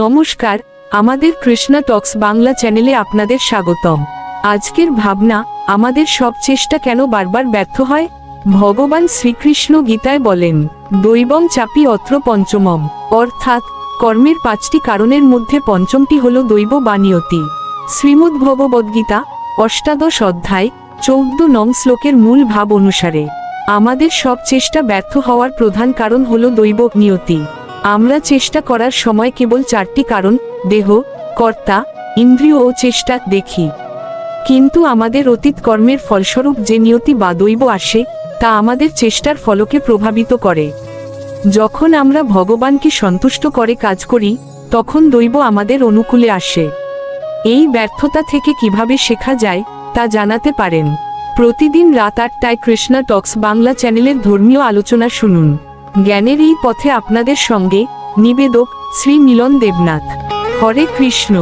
নমস্কার, আমাদের কৃষ্ণা টক্স বাংলা চ্যানেলে আপনাদের স্বাগতম। আজকের ভাবনা, আমাদের সব চেষ্টা কেন বারবার ব্যর্থ হয়? ভগবান শ্রীকৃষ্ণ গীতায় বলেন, দৈবং চাপি অত্র পঞ্চমম, অর্থাৎ কর্মের 5টি কারণের মধ্যে পঞ্চমটি হল দৈব বা নিয়তি। শ্রীমদ্ ভগবদ্গীতা 8 অধ্যায় 14 নং শ্লোকের মূল ভাব অনুসারে আমাদের সব চেষ্টা ব্যর্থ হওয়ার প্রধান কারণ হল দৈব নিয়তি। আমরা চেষ্টা করার সময় কেবল 4টি কারণ, দেহ, কর্তা, ইন্দ্রিয় ও চেষ্টা দেখি, কিন্তু আমাদের অতীত কর্মের ফলস্বরূপ যে নিয়তি বা দৈব আসে, তা আমাদের চেষ্টার ফলকে প্রভাবিত করে। যখন আমরা ভগবানকে সন্তুষ্ট করে কাজ করি, তখন দৈব আমাদের অনুকূলে আসে। এই ব্যর্থতা থেকে কিভাবে শেখা যায়, তা জানাতে পারেন। প্রতিদিন রাত 8টায় কৃষ্ণা টক্স বাংলা চ্যানেলের ধর্মীয় আলোচনা শুনুন। জ্ঞানের এই পথে আপনাদের সঙ্গে নিবেদক শ্রী মিলন দেবনাথ। হরে কৃষ্ণ।